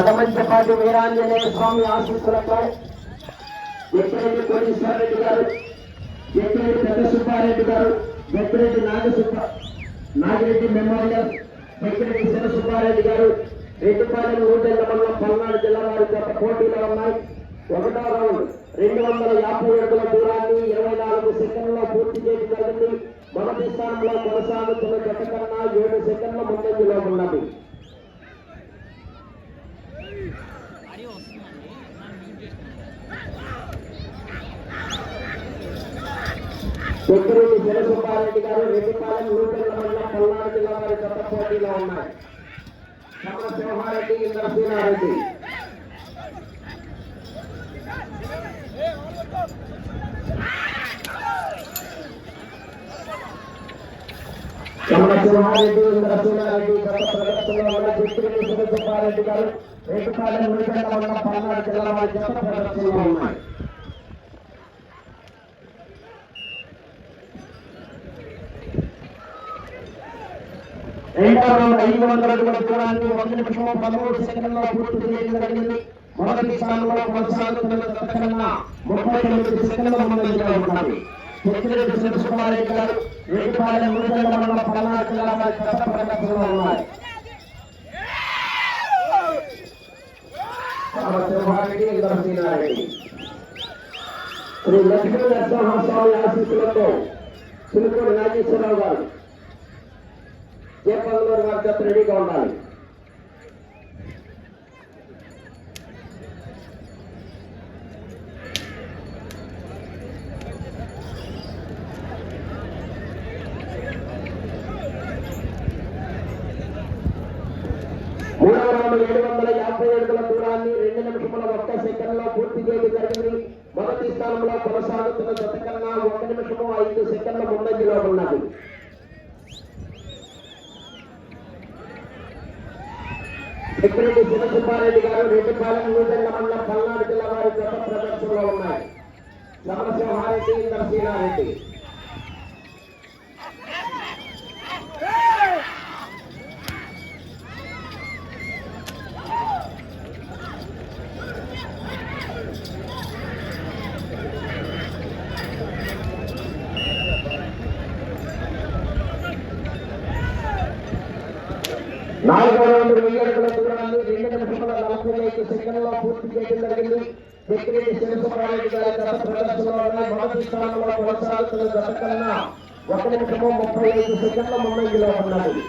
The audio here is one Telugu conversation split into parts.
మదమంచపాటి వీరాంజనేయ స్వామి ఆశీస్సులతో ఎక్కిరెడ్డి కోటేశ్వరరెడ్డి గారు, ఎక్కిరెడ్డి పెద్ద సుబ్బారెడ్డి గారు, ఎక్కిరెడ్డి నాగిరెడ్డి మెమోరియల్, ఎక్కిరెడ్డి శివ సుబ్బారెడ్డి గారు, రెడ్డిపాలెం ఊటెల్ల మండలం పల్నాడు జిల్లా వారి గత పోటీలో ఉన్నాయి. ఒకటో రౌండ్ 250 అడుగుల దూరాన్ని 24 సెకండ్లలో పూర్తి చేయడం జరిగింది. మొదటి స్థానంలో కొనసాగుతున్న జత కన్నా 7 సెకండ్ల ముందంజలో ఉన్నది. కొత్తరెడ్డి శివసుబ్బారెడ్డి గారు, రెడ్డిపాలెం ఊటెల్ల మండలం పల్నాడు జిల్లా వారి గత పోటీలో ఉన్నాయి. సింహారెడ్డి, నరసింహారెడ్డి. సింహారెడ్డి, నరసింహారెడ్డి గత ప్రదర్శనలో ఉన్న కొత్తరెడ్డి శివసుబ్బారెడ్డి గారు, రెడ్డిపాలెం ఊటెల్ల మండలం పల్నాడు జిల్లా వారి గత ప్రదర్శనలో ఉన్నాయి. రెండవ రౌండ్ 500 అడుగుల దూరాన్ని 1 నిమిషం 13 సెకండ్లలో పూర్తి చేయడం జరిగింది. మొదటి స్థానంలో కొనసాగుతున్న జత కన్నా 39 సెకండ్ల ముందంజలో ఉన్నది. కొత్తరెడ్డి శివసుబ్బారెడ్డి గారు, రెడ్డిపాలెం ఊటెల్ల మండలం పల్నాడు జిల్లా వారి గత ప్రదర్శనలో ఉన్నాయి. శ్రీ లక్ష్మీ నరసింహస్వామి ఆశీస్సులతో చిలుకూరు నాగేశ్వరరావు గారు, జయపల్లూరు గారి జత రెడీగా ఉండాలి. మూడవ రౌండ్ 750 అడుగుల దూరాన్ని 2 నిమిషముల 1 సెకండ్లో పూర్తి చేయడం జరిగింది. మొదటి స్థానంలో కొనసాగుతున్న జత కన్నా 1 నిమిషము 5 సెకండ్ల ముందంజలో ఉన్నది. ఎక్కిరెడ్డి శివసుబ్బారెడ్డి గారు, రెడ్డిపాలెం ఊటెల్ల మండలం పల్నాడు జిల్లా వారి గత ప్రదర్శనలో ఉన్నాయి. సింహారెడ్డి, నరసింహారెడ్డి. నాలుగో రౌండ్ 1000 అడుగుల దూరాన్ని 2 నిమిషముల 45 సెకండ్లలో పూర్తి చేయడం జరిగింది. ఎక్కిరెడ్డి శివసుబ్బారెడ్డి గారి గత ప్రదర్శనలో ఉన్నాయి. మొదటి స్థానంలో కొనసాగుతున్న జత కన్నా 1 నిమిషము 35 సెకండ్ల ముందంజలో ఉన్నది.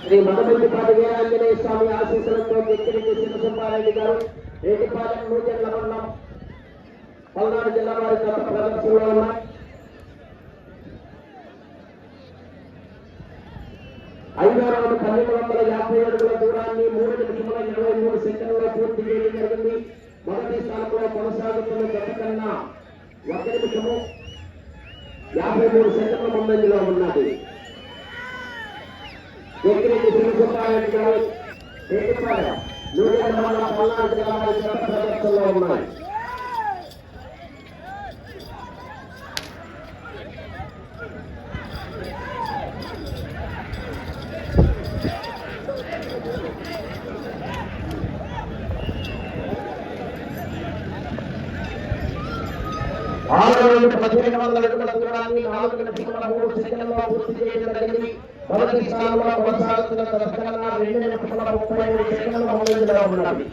శ్రీ మదమంచపాటి వీరాంజనేయ స్వామి ఆశీస్సులతో ఎక్కిరెడ్డి శివసుబ్బారెడ్డి గారు, రెడ్డిపాలెం ఊటెల్ల మండలం పల్నాడు జిల్లా వారి గత ప్రదర్శనలో ఉన్నాయి. 5వ రౌండ్ 1250 అడుగుల దూరాన్ని 3 నిమిషముల 23 సెకండ్లలో పూర్తి చేయడం జరిగింది. మొదటి స్థానంలో కొనసాగుతున్న జత కన్నా 1 నిమిషము 53 సెకండ్ల ముందంజలో ఉన్నది. ఎక్కిరెడ్డి శివసుబ్బారెడ్డి గారు, రెడ్డిపాలెం ఊటెల్ల మండలం పల్నాడు జిల్లా వారి గత ప్రదర్శనలో ఉన్నాయి. ఆరో రౌండ్ 1500 అడుగుల దూరాన్ని 4 నిమిషముల 3 సెకండ్లలో పూర్తి చేయడం జరిగింది. మొదటి స్థానంలో కొనసాగుతున్న జత కన్నా 2 నిమిషముల 33 సెకండ్ల ముందంజలో ఉన్నది.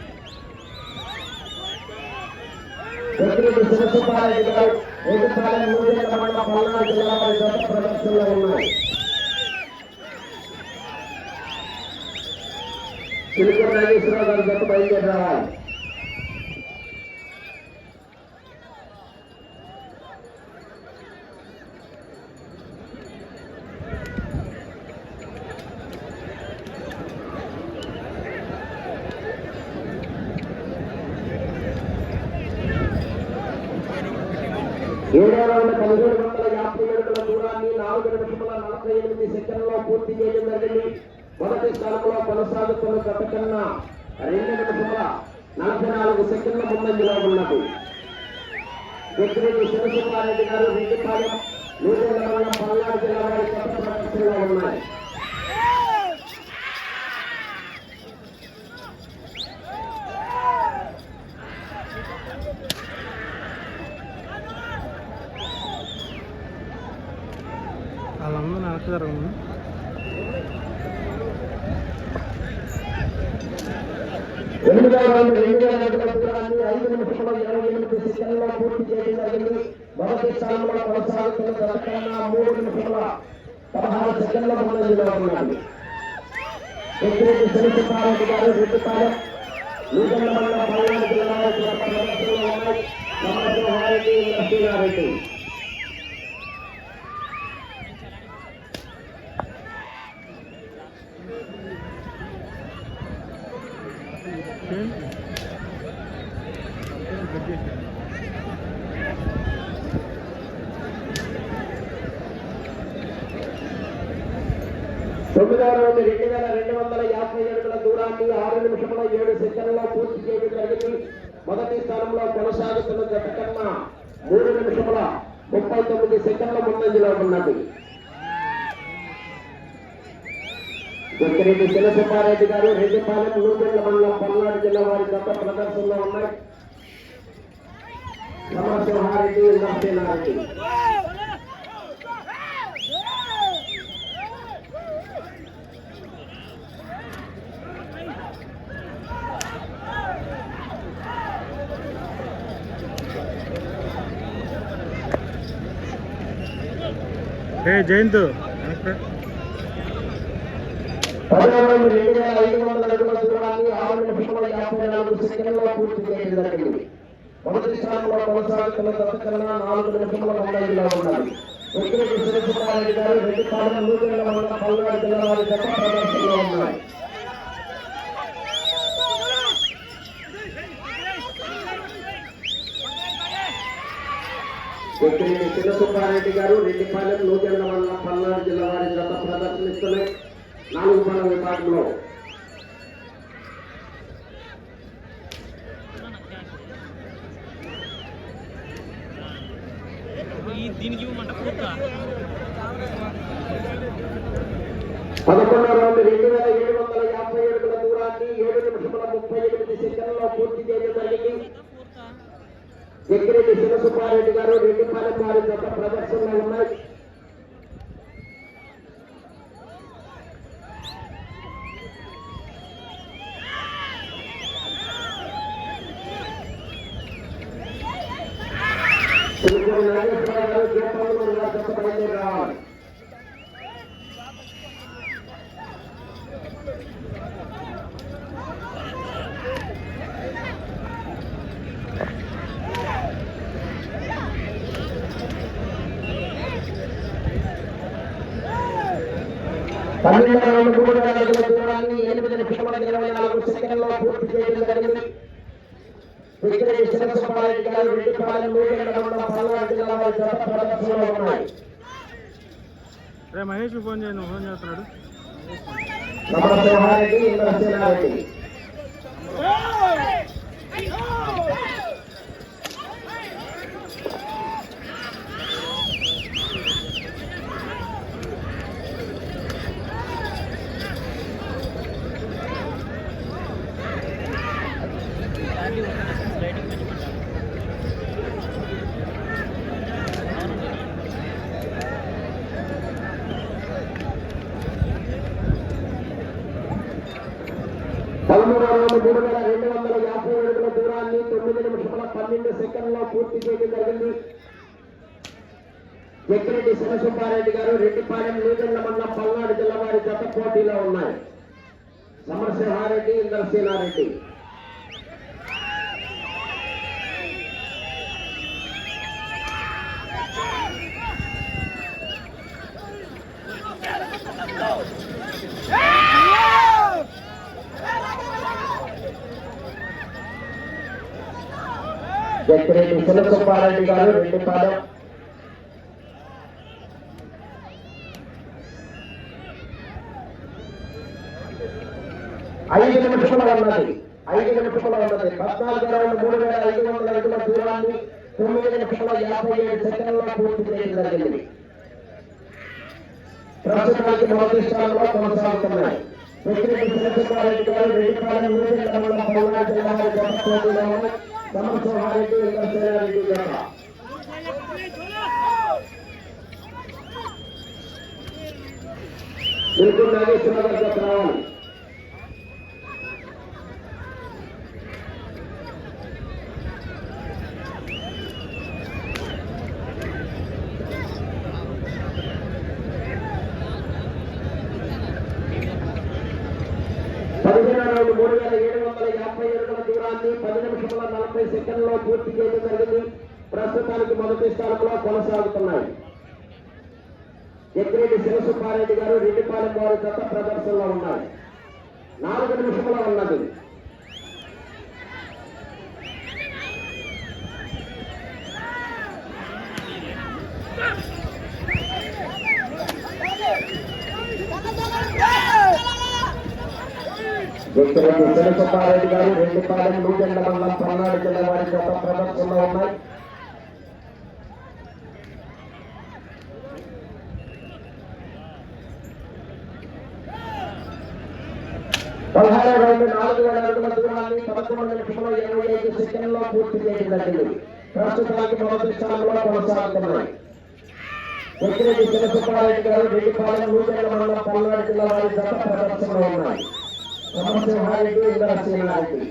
ఎక్కిరెడ్డి శివసుబ్బారెడ్డి గారు, రెడ్డిపాలెం ఊటెల్ల మండలం పల్నాడు జిల్లా వారి గత ప్రదర్శనలో ఉన్నాయి. చిలుకూరు నాగేశ్వరరావు గారి జత బయలుదేరి రావాలి. ఏడో రౌండ్ 1750 అడుగుల దూరాన్ని 4 నిమిషముల 48 సెకండ్లలో పూర్తి చేయడం జరిగింది. మొదటి స్థానంలో కొనసాగుతున్న జత కన్నా 2 నిమిషముల 44 సెకండ్ల ముందంజలో ఉన్నది. వెంకరెడ్డి శివసుబ్బారెడ్డి గారు రెడ్డిపాలెం నూతన మండలం పల్నాడు జిల్లా వారి కొత్త ప్రదర్శనలో ఉన్నాయి. వాళ్ళందరూ నడుస్తారు. 8వ రౌండ్ 2000 అడుగుల దూరాన్ని 5 నిమిషముల 28 సెకండ్లలో పూర్తి చేయడం జరిగింది. మొదటి స్థానంలో కొనసాగుతున్న జత కన్నా 3 నిమిషముల 16 సెకండ్ల ముందంజలో ఉన్నది. వెంకరెడ్డి శివసుబ్బారెడ్డి గారు రెడ్డిపాలెం నూతన మండలం పల్నాడు జిల్లా వారి ప్రదర్శనలో ఉన్నాయి. రామచంద్రారెడ్డి లక్ష్మీనారెడ్డి తొమ్మిదవ రౌండ్ 2250 అడుగుల దూరాన్ని 6 నిమిషముల 7 సెకండ్లలో పూర్తి చేయడం జరిగింది. మొదటి స్థానంలో కొనసాగుతున్న జత కన్నా 3 నిమిషముల 39 సెకండ్ల ముందంజలో ఉన్నది. వెంకరెడ్డి శివసుబ్బారెడ్డి గారు రెడ్డిపాలెం నూతన మండలం పల్నాడు జిల్లా వారి గత ప్రదర్శనలో ఉన్నాయి. రామచంద్రారెడ్డి లక్ష్మీనారెడ్డి జయంత్ 10,500 అడుగుల దూరాన్ని 6 నిమిషముల 54 సెకండ్లలో పూర్తి చేయడం జరిగింది. మొదటి స్థానంలో కొనసాగుతున్న జత కన్నా 4 నిమిషముల ముందంజలో ఉన్నది. వెంకరెడ్డి శివసుబ్బారెడ్డి గారు రెడ్డిపాలెం నూతన మండలం పల్నాడు జిల్లా వారి గత ప్రదర్శనలో ఉన్నాయి. వెంకరెడ్డి శివసుబ్బారెడ్డి గారు రెడ్డిపాలెం నూతన మండలం పల్నాడు జిల్లా వారి గత ప్రదర్శనిస్తున్నాయి. 4 పనుల విభాగంలో దీనికి 11వ రౌండ్ 2750 అడుగుల దూరాన్ని 7 నిమిషముల 38 సెకండ్లలో పూర్తి చేయడం జరిగింది. వెంకరెడ్డి శివసుబ్బారెడ్డి గారు రెడ్డిపాలెం వారి గత ప్రదర్శనలో ఉన్నాయి. నాగేశ్వరరావు గారు జయపాలెం గత బయలుదేరి రావాలి. పన్నెండవ 3,000 అడుగుల దూరాన్ని 8 నిమిషముల 24 సెకండ్లలో పూర్తి చేయడం జరిగింది. వెంకరెడ్డి శివసుబ్బారెడ్డి గారు రెడ్డిపాలెం నూతన మండలం పల్నాడు జిల్లా వారి గత ప్రదర్శనలో ఉన్నాయి. మహేష్ ఫోన్ చేస్తున్నాడు. రామచంద్రారెడ్డి లక్ష్మీనారెడ్డి 3,250 అడుగుల దూరాన్ని 9 నిమిషముల 12 సెకండ్లలో పూర్తి చేయడం జరిగింది. వెంకరెడ్డి శివసుబ్బారెడ్డి గారు రెడ్డిపాలెం నూతన మండలం పల్నాడు జిల్లా వారి జత పోటీలో ఉన్నాయి. సమరసింహారెడ్డి నరసింహారెడ్డి వెంకరెడ్డి శివసుబ్బారెడ్డి గారు రెడ్డిపాలెం 5 నిమిషముల ఉన్నది. 14 రౌండ్ 3,500 అడుగుల దూరాన్ని 9:57 పూర్తి చేయడం జరిగింది. ప్రస్తుతానికి మొదటి స్థానంలో కొనసాగుతున్నాయి. వెంకటరెడ్డి చంద్రశేఖరరెడ్డి గారు రెడ్డిపాలెం నూజివీడు మండలం పల్నాడు జిల్లా వారి జత పోటీలో ఉన్నాయి. సమర్సింహారెడ్డి వెంకటేశ్వరరెడ్డి జత. తెలుగు నాగేశ్వర గారి జత రావాలి. రౌండ్ 3,750 అడుగుల దూరాన్ని 10:40 పూర్తి చేయడం జరిగింది. ప్రస్తుతానికి మొదటి స్థానంలో కొనసాగుతున్నాయి. ఎక్కిరెడ్డి శివసుబ్బారెడ్డి గారు రెడ్డిపాలెం వారి జత ప్రదర్శనలో ఉన్నారు. 4 నిమిషముల ఉన్నది. ఎక్కిరెడ్డి శివసుబ్బారెడ్డి గారు రెడ్డిపాలెం నూజివీడు మండలం పల్నాడు జిల్లా వారి జత ప్రదర్శనలో ఉన్నాయి. 16వ రౌండ్ 4,000 అడుగుల దూరాన్ని 11:25 పూర్తి చేయడం జరిగింది. ప్రస్తుతానికి మొదటి స్థానంలో కొనసాగుతున్నాయి. ఎక్కిరెడ్డి శివసుబ్బారెడ్డి గారు రెడ్డిపాలెం నూజివీడు మండలం పల్నాడు జిల్లా వారి జత ప్రదర్శనలో ఉన్నాయి. సమర్సింహారెడ్డి ఇంద్రసేనారెడ్డి.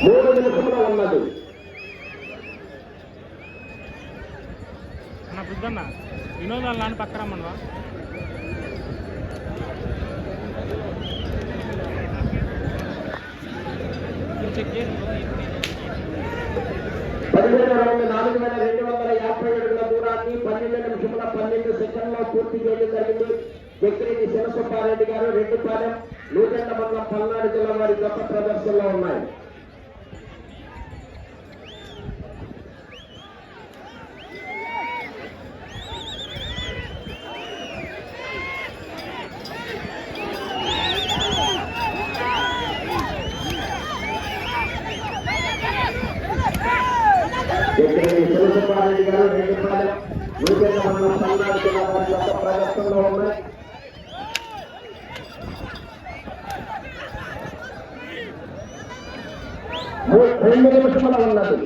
మూడు నిమిషంలో ఉన్నది. అన్న బుద్ధన్న వినోదాలు నాన్న పక్క రమ్మన్నా. 4,250 అడుగుల దూరాన్ని 12:12 పూర్తి చేయడం జరిగింది. ఎక్కిరెడ్డి శివసుబ్బారెడ్డి గారు రెడ్డిపాలెం నూజివీడు మండలం పల్నాడు జిల్లా వారి గొప్ప ప్రదర్శనలో ఉన్నాయి. శివసుబ్బారెడ్డి గారు రెడ్డిపాలెం నూజివీడు మండలం పల్నాడు జిల్లా వారి గొప్ప ప్రదర్శనలో ఉన్నాయి. 2 నిమిషముల ఉన్నది.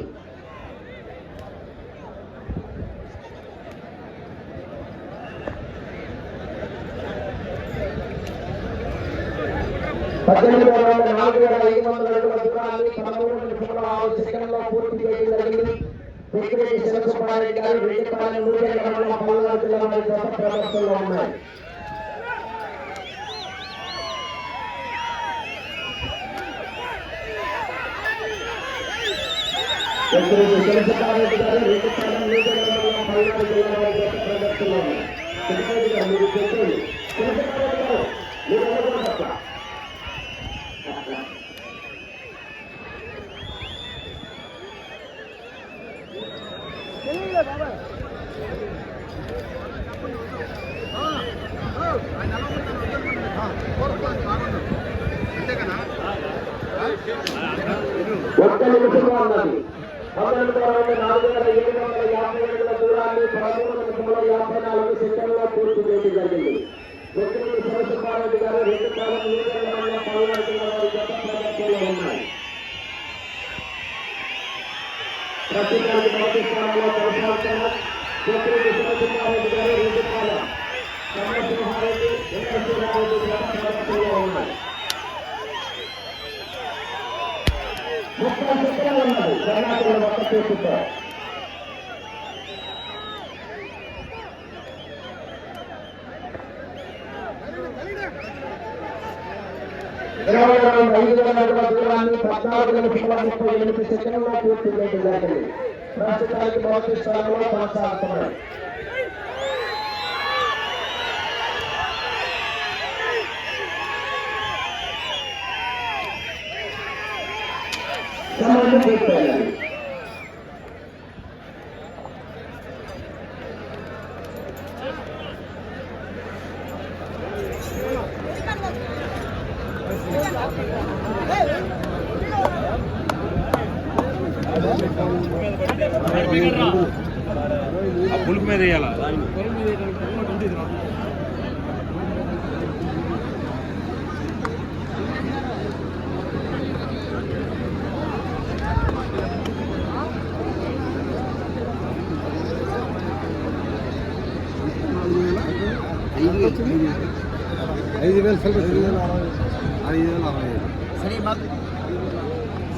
పద్దెనిమిదవ రౌండ్ 4,500 అడుగుల దూరాన్ని 13:06 పూర్తి చేయడం జరిగింది. ఎక్కిరెడ్డి శివసుబ్బారెడ్డి గారు రెడ్డిపాలెం నూజివీడు మండలం పల్నాడు జిల్లా వారి గొప్ప ప్రదర్శనలో ఉన్నాయి. ఎక్కిరెడ్డి శివసుబ్బారెడ్డి గారు రెడ్డిపాలెం నూజివీడు మండలం పల్నాడు జిల్లా వారి గొప్ప ప్రదర్శనలో ఉన్నాయి. శివసుబ్బారెడ్డి గారు మీరు చెప్పండి. శివసుబ్బారెడ్డి గారు మీరు అనుకున్నట్ల ఒక్క నిమిషంలో ఉన్నది. 19వ రౌండ్ 4,750 అడుగుల దూరాన్ని 13:54 పూర్తి చేయడం జరిగింది. ఎక్కిరెడ్డి శివసుబ్బారెడ్డి గారు రెడ్డిపాలెం నూజివీడు మండలం పల్నాడు జిల్లా వారి గత ప్రదర్శనలో ఉన్నాయి. ప్రస్తుతానికి మొదటి స్థానంలో కొనసాగుతున్న ఎక్కిరెడ్డి శివసుబ్బారెడ్డి గారు రెడ్డిపాలెం సమర్సింహారెడ్డి వెంకటేశ్వరరెడ్డి గత ప్రదర్శనలో ఉన్నాయి. 30 సెకండ్లు ఉన్నది. కర్ణాటకలో ఒక్క చేతితో 20వ రౌండ్ 5,000 అడుగుల దూరాన్ని 14:38 పూర్తి చేయడం జరిగింది. ప్రస్తుతానికి మొదటి స్థానంలో కొనసాగుతున్నాయి. సమయం పూర్తయింది. పులుపు మీద వేయాలా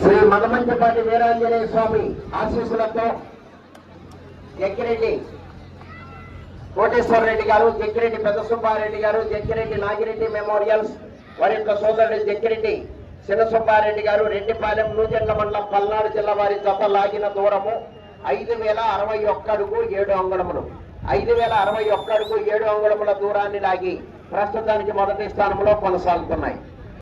శ్రీ మదమంచపాటి వీరాంజనేయ స్వామి ఆశీస్సులతో జగ్గిరెడ్డి కోటేశ్వర రెడ్డి గారు, జగ్గిరెడ్డి పెద్ద సుబ్బారెడ్డి గారు, జగ్గిరెడ్డి నాగిరెడ్డి మెమోరియల్స్ వారి యొక్క సోదరుడు జగ్గిరెడ్డి చిన్న సుబ్బారెడ్డి గారు, రెడ్డిపాలెం నూజెండ్ల మండలం పల్నాడు జిల్లా వారి జత లాగిన దూరము 5061 అడుగు 7 అంగుళములు. 5061 అడుగు 7 అంగుళముల దూరాన్ని లాగి ప్రస్తుతానికి మొదటి స్థానంలో కొనసాగుతున్నాయి.